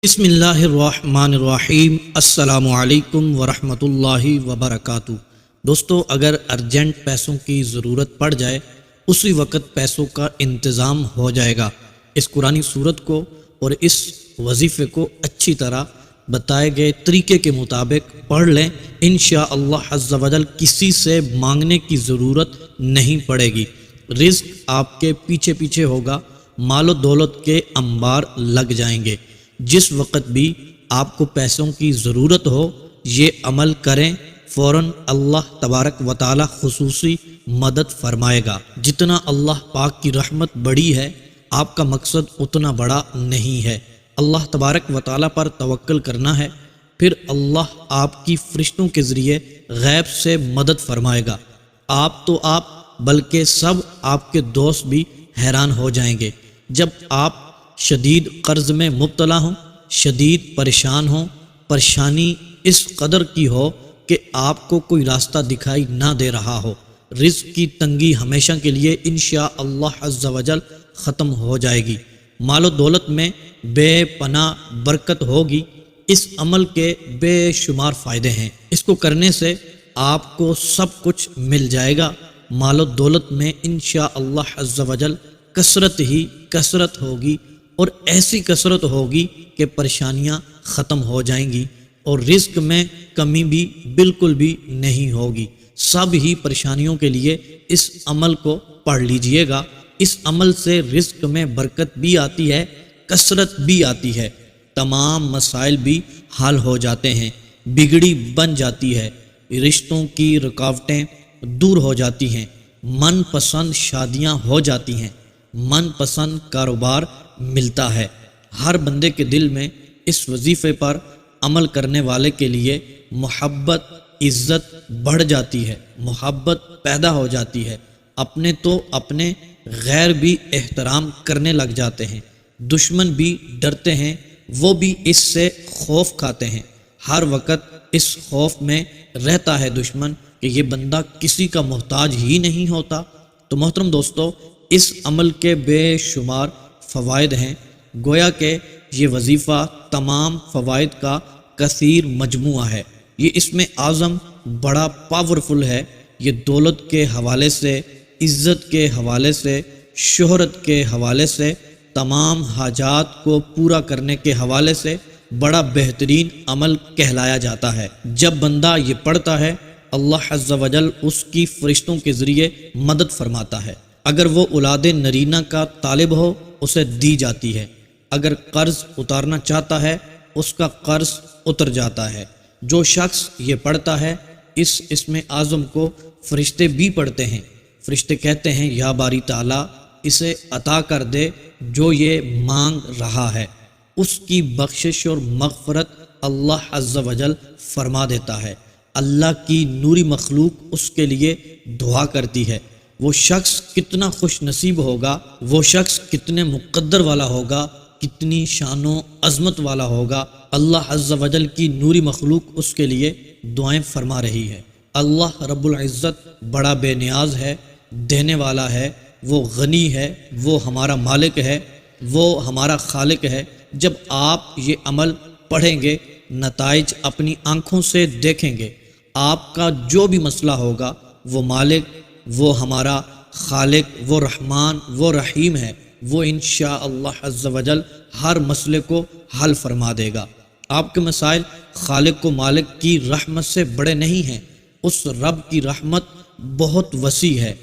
بسم اللہ الرحمن الرحیم۔ السلام علیکم ورحمۃ اللہ وبرکاتہ۔ دوستو، اگر ارجنٹ پیسوں کی ضرورت پڑ جائے اسی وقت پیسوں کا انتظام ہو جائے گا۔ اس قرآنی صورت کو اور اس وظیفے کو اچھی طرح بتائے گئے طریقے کے مطابق پڑھ لیں، انشاءاللہ عز و جل کسی سے مانگنے کی ضرورت نہیں پڑے گی۔ رزق آپ کے پیچھے پیچھے ہوگا، مال و دولت کے انبار لگ جائیں گے۔ جس وقت بھی آپ کو پیسوں کی ضرورت ہو یہ عمل کریں، فوراً اللہ تبارک و تعالی خصوصی مدد فرمائے گا۔ جتنا اللہ پاک کی رحمت بڑی ہے آپ کا مقصد اتنا بڑا نہیں ہے۔ اللہ تبارک و تعالی پر توکل کرنا ہے، پھر اللہ آپ کی فرشتوں کے ذریعے غیب سے مدد فرمائے گا۔ آپ بلکہ سب آپ کے دوست بھی حیران ہو جائیں گے جب آپ شدید قرض میں مبتلا ہوں، شدید پریشان ہوں، پریشانی اس قدر کی ہو کہ آپ کو کوئی راستہ دکھائی نہ دے رہا ہو۔ رزق کی تنگی ہمیشہ کے لیے انشاءاللہ عز و جل ختم ہو جائے گی، مال و دولت میں بے پناہ برکت ہوگی۔ اس عمل کے بے شمار فائدے ہیں، اس کو کرنے سے آپ کو سب کچھ مل جائے گا۔ مال و دولت میں انشاءاللہ عز و جل کثرت ہی کثرت ہوگی، اور ایسی کثرت ہوگی کہ پریشانیاں ختم ہو جائیں گی، اور رزق میں کمی بھی بالکل بھی نہیں ہوگی۔ سب ہی پریشانیوں کے لیے اس عمل کو پڑھ لیجئے گا۔ اس عمل سے رزق میں برکت بھی آتی ہے، کثرت بھی آتی ہے، تمام مسائل بھی حل ہو جاتے ہیں، بگڑی بن جاتی ہے، رشتوں کی رکاوٹیں دور ہو جاتی ہیں، من پسند شادیاں ہو جاتی ہیں، من پسند کاروبار ملتا ہے۔ ہر بندے کے دل میں اس وظیفے پر عمل کرنے والے کے لیے محبت، عزت بڑھ جاتی ہے، محبت پیدا ہو جاتی ہے، اپنے تو اپنے غیر بھی احترام کرنے لگ جاتے ہیں، دشمن بھی ڈرتے ہیں، وہ بھی اس سے خوف کھاتے ہیں۔ ہر وقت اس خوف میں رہتا ہے دشمن کہ یہ بندہ کسی کا محتاج ہی نہیں ہوتا۔ تو محترم دوستو، اس عمل کے بے شمار فوائد ہیں، گویا کہ یہ وظیفہ تمام فوائد کا کثیر مجموعہ ہے۔ یہ اسم اعظم بڑا پاورفل ہے۔ یہ دولت کے حوالے سے، عزت کے حوالے سے، شہرت کے حوالے سے، تمام حاجات کو پورا کرنے کے حوالے سے بڑا بہترین عمل کہلایا جاتا ہے۔ جب بندہ یہ پڑھتا ہے اللہ عز و جل اس کی فرشتوں کے ذریعے مدد فرماتا ہے۔ اگر وہ اولاد نرینہ کا طالب ہو اسے دی جاتی ہے، اگر قرض اتارنا چاہتا ہے اس کا قرض اتر جاتا ہے۔ جو شخص یہ پڑھتا ہے اس اسم اعظم کو فرشتے بھی پڑھتے ہیں، فرشتے کہتے ہیں یا باری تعالیٰ اسے عطا کر دے جو یہ مانگ رہا ہے۔ اس کی بخشش اور مغفرت اللہ عز و جل فرما دیتا ہے۔ اللہ کی نوری مخلوق اس کے لیے دعا کرتی ہے۔ وہ شخص کتنا خوش نصیب ہوگا، وہ شخص کتنے مقدر والا ہوگا، کتنی شان و عظمت والا ہوگا۔ اللہ عز و جل کی نوری مخلوق اس کے لیے دعائیں فرما رہی ہے۔ اللہ رب العزت بڑا بے نیاز ہے، دینے والا ہے، وہ غنی ہے، وہ ہمارا مالک ہے، وہ ہمارا خالق ہے۔ جب آپ یہ عمل پڑھیں گے نتائج اپنی آنکھوں سے دیکھیں گے۔ آپ کا جو بھی مسئلہ ہوگا وہ مالک، وہ ہمارا خالق، وہ رحمان، وہ رحیم ہے، وہ انشاءاللہ عز و جل ہر مسئلے کو حل فرما دے گا۔ آپ کے مسائل خالق و مالک کی رحمت سے بڑے نہیں ہیں، اس رب کی رحمت بہت وسیع ہے،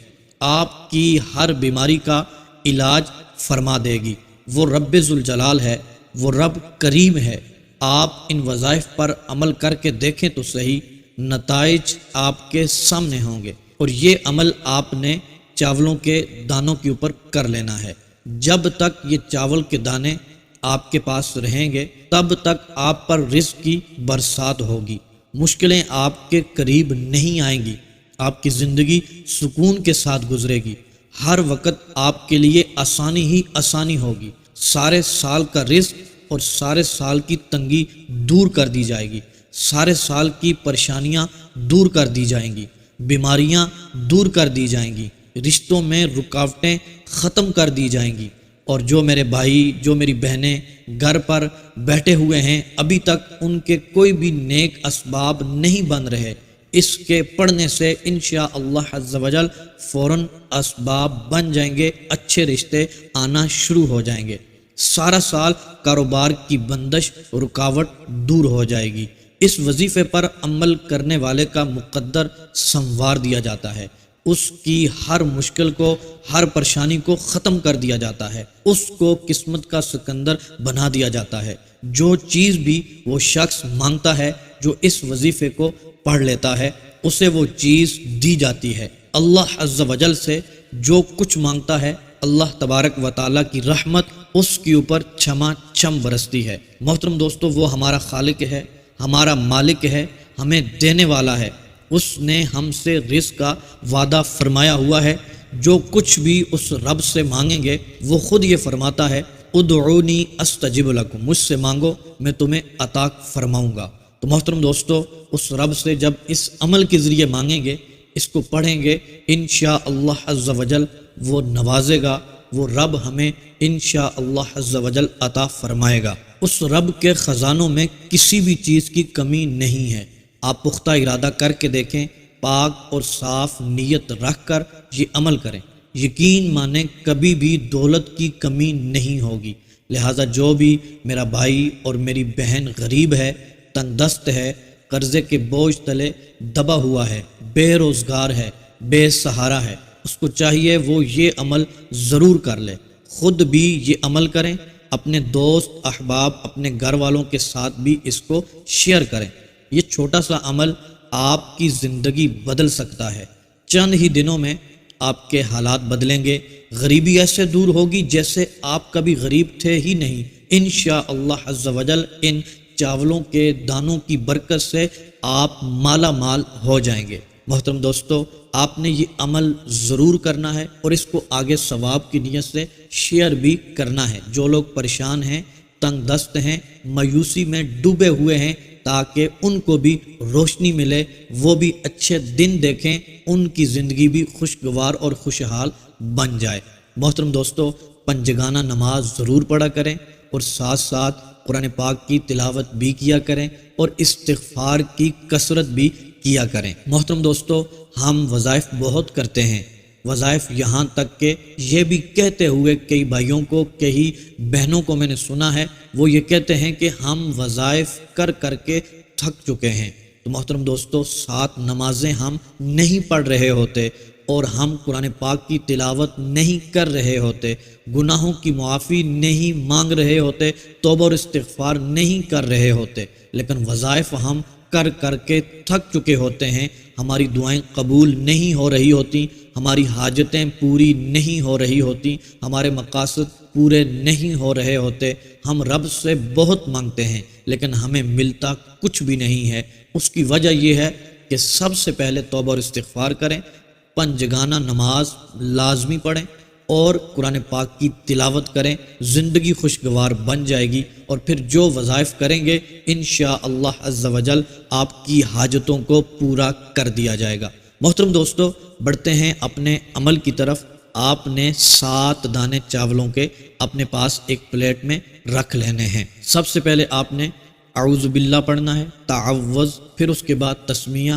آپ کی ہر بیماری کا علاج فرما دے گی۔ وہ رب ذوالجلال ہے، وہ رب کریم ہے۔ آپ ان وظائف پر عمل کر کے دیکھیں تو صحیح، نتائج آپ کے سامنے ہوں گے۔ اور یہ عمل آپ نے چاولوں کے دانوں کے اوپر کر لینا ہے۔ جب تک یہ چاول کے دانے آپ کے پاس رہیں گے تب تک آپ پر رزق کی برسات ہوگی، مشکلیں آپ کے قریب نہیں آئیں گی، آپ کی زندگی سکون کے ساتھ گزرے گی، ہر وقت آپ کے لیے آسانی ہی آسانی ہوگی۔ سارے سال کا رزق اور سارے سال کی تنگی دور کر دی جائے گی، سارے سال کی پریشانیاں دور کر دی جائیں گی، بیماریاں دور کر دی جائیں گی، رشتوں میں رکاوٹیں ختم کر دی جائیں گی، اور جو میرے بھائی، جو میری بہنیں گھر پر بیٹھے ہوئے ہیں، ابھی تک ان کے کوئی بھی نیک اسباب نہیں بن رہے، اس کے پڑھنے سے انشاءاللہ عز و جل فوراً اسباب بن جائیں گے، اچھے رشتے آنا شروع ہو جائیں گے، سارا سال کاروبار کی بندش رکاوٹ دور ہو جائے گی۔ اس وظیفے پر عمل کرنے والے کا مقدر سنوار دیا جاتا ہے، اس کی ہر مشکل کو، ہر پریشانی کو ختم کر دیا جاتا ہے، اس کو قسمت کا سکندر بنا دیا جاتا ہے۔ جو چیز بھی وہ شخص مانگتا ہے، جو اس وظیفے کو پڑھ لیتا ہے، اسے وہ چیز دی جاتی ہے۔ اللہ عز و جل سے جو کچھ مانگتا ہے، اللہ تبارک و تعالیٰ کی رحمت اس کے اوپر چھما چھم برستی ہے۔ محترم دوستو، وہ ہمارا خالق ہے، ہمارا مالک ہے، ہمیں دینے والا ہے، اس نے ہم سے رزق کا وعدہ فرمایا ہوا ہے۔ جو کچھ بھی اس رب سے مانگیں گے، وہ خود یہ فرماتا ہے، ادعونی استجب لکم، مجھ سے مانگو میں تمہیں عطا فرماؤں گا۔ تو محترم دوستو، اس رب سے جب اس عمل کے ذریعے مانگیں گے، اس کو پڑھیں گے، انشاءاللہ عز و جل وہ نوازے گا، وہ رب ہمیں انشاءاللہ عز و جل عطا فرمائے گا۔ اس رب کے خزانوں میں کسی بھی چیز کی کمی نہیں ہے۔ آپ پختہ ارادہ کر کے دیکھیں، پاک اور صاف نیت رکھ کر یہ عمل کریں، یقین مانیں کبھی بھی دولت کی کمی نہیں ہوگی۔ لہٰذا جو بھی میرا بھائی اور میری بہن غریب ہے، تنگ دست ہے، قرضے کے بوجھ تلے دبا ہوا ہے، بے روزگار ہے، بے سہارا ہے، اس کو چاہیے وہ یہ عمل ضرور کر لے، خود بھی یہ عمل کریں، اپنے دوست احباب، اپنے گھر والوں کے ساتھ بھی اس کو شیئر کریں۔ یہ چھوٹا سا عمل آپ کی زندگی بدل سکتا ہے۔ چند ہی دنوں میں آپ کے حالات بدلیں گے، غریبی ایسے دور ہوگی جیسے آپ کبھی غریب تھے ہی نہیں۔ انشاءاللہ عز و جل ان چاولوں کے دانوں کی برکت سے آپ مالا مال ہو جائیں گے۔ محترم دوستو، آپ نے یہ عمل ضرور کرنا ہے اور اس کو آگے ثواب کی نیت سے شیئر بھی کرنا ہے۔ جو لوگ پریشان ہیں، تنگ دست ہیں، مایوسی میں ڈوبے ہوئے ہیں، تاکہ ان کو بھی روشنی ملے، وہ بھی اچھے دن دیکھیں، ان کی زندگی بھی خوشگوار اور خوشحال بن جائے۔ محترم دوستو، پنجگانہ نماز ضرور پڑھا کریں اور ساتھ ساتھ قرآن پاک کی تلاوت بھی کیا کریں اور استغفار کی کثرت بھی کیا کریں۔ محترم دوستو، ہم وظائف بہت کرتے ہیں، وظائف یہاں تک کہ یہ بھی کہتے ہوئے کئی بھائیوں کو، کئی بہنوں کو میں نے سنا ہے، وہ یہ کہتے ہیں کہ ہم وظائف کر کر کے تھک چکے ہیں۔ تو محترم دوستو، 7 نمازیں ہم نہیں پڑھ رہے ہوتے اور ہم قرآن پاک کی تلاوت نہیں کر رہے ہوتے، گناہوں کی معافی نہیں مانگ رہے ہوتے، توبہ اور استغفار نہیں کر رہے ہوتے، لیکن وظائف ہم کر کر کے تھک چکے ہوتے ہیں، ہماری دعائیں قبول نہیں ہو رہی ہوتی، ہماری حاجتیں پوری نہیں ہو رہی ہوتی، ہمارے مقاصد پورے نہیں ہو رہے ہوتے، ہم رب سے بہت مانگتے ہیں لیکن ہمیں ملتا کچھ بھی نہیں ہے۔ اس کی وجہ یہ ہے کہ سب سے پہلے توبہ اور استغفار کریں، پنجگانہ نماز لازمی پڑھیں اور قرآن پاک کی تلاوت کریں، زندگی خوشگوار بن جائے گی، اور پھر جو وظائف کریں گے انشاءاللہ عز و جل آپ کی حاجتوں کو پورا کر دیا جائے گا۔ محترم دوستو، بڑھتے ہیں اپنے عمل کی طرف۔ آپ نے 7 دانے چاولوں کے اپنے پاس ایک پلیٹ میں رکھ لینے ہیں۔ سب سے پہلے آپ نے اعوذ باللہ پڑھنا ہے، تعوذ، پھر اس کے بعد تسمیہ،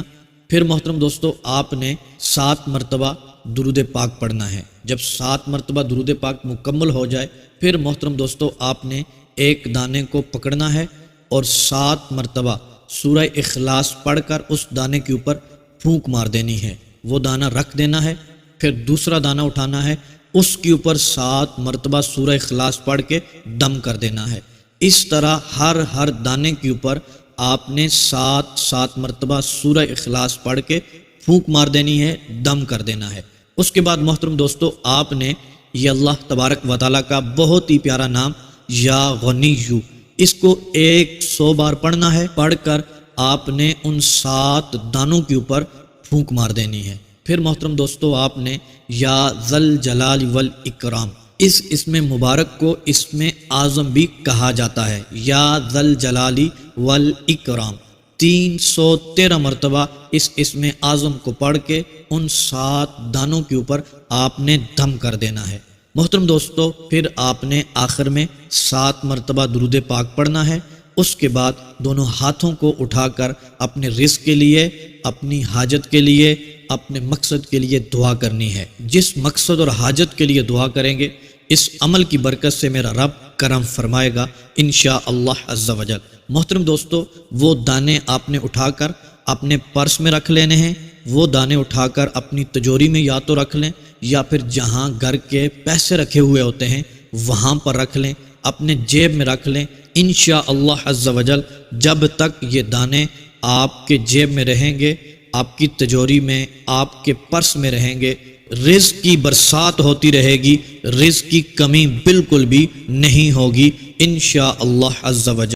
پھر محترم دوستو آپ نے 7 مرتبہ درود پاک پڑھنا ہے۔ جب 7 مرتبہ درود پاک مکمل ہو جائے، پھر محترم دوستو آپ نے ایک دانے کو پکڑنا ہے اور 7 مرتبہ سورہ اخلاص پڑھ کر اس دانے کے اوپر پھونک مار دینی ہے، وہ دانہ رکھ دینا ہے۔ پھر دوسرا دانہ اٹھانا ہے، اس کے اوپر 7 مرتبہ سورہ اخلاص پڑھ کے دم کر دینا ہے۔ اس طرح ہر دانے کے اوپر آپ نے 7 مرتبہ سورہ اخلاص پڑھ کے پھونک مار دینی ہے، دم کر دینا ہے۔ اس کے بعد محترم دوستو آپ نے یہ اللہ تبارک و تعالیٰ کا بہت ہی پیارا نام یا غنیّو، اس کو 100 بار پڑھنا ہے۔ پڑھ کر آپ نے ان 7 دانوں کے اوپر پھونک مار دینی ہے۔ پھر محترم دوستو آپ نے یا ذل جلال والاکرام، اس اسم مبارک کو اسم اعظم بھی کہا جاتا ہے، یا ذل جلالی والاکرام، 313 مرتبہ اس اسم اعظم کو پڑھ کے ان 7 دانوں کے اوپر آپ نے دم کر دینا ہے۔ محترم دوستو، پھر آپ نے آخر میں 7 مرتبہ درود پاک پڑھنا ہے۔ اس کے بعد دونوں ہاتھوں کو اٹھا کر اپنے رزق کے لیے، اپنی حاجت کے لیے، اپنے مقصد کے لیے دعا کرنی ہے۔ جس مقصد اور حاجت کے لیے دعا کریں گے، اس عمل کی برکت سے میرا رب کرم فرمائے گا انشاءاللہ عز و جل۔ محترم دوستو، وہ دانے آپ نے اٹھا کر اپنے پرس میں رکھ لینے ہیں، وہ دانے اٹھا کر اپنی تجوری میں یا تو رکھ لیں یا پھر جہاں گھر کے پیسے رکھے ہوئے ہوتے ہیں وہاں پر رکھ لیں، اپنے جیب میں رکھ لیں۔ انشاءاللہ عز و جل جب تک یہ دانے آپ کے جیب میں رہیں گے، آپ کی تجوری میں، آپ کے پرس میں رہیں گے، رزق کی برسات ہوتی رہے گی، رزق کی کمی بالکل بھی نہیں ہوگی انشاءاللہ عز و جل۔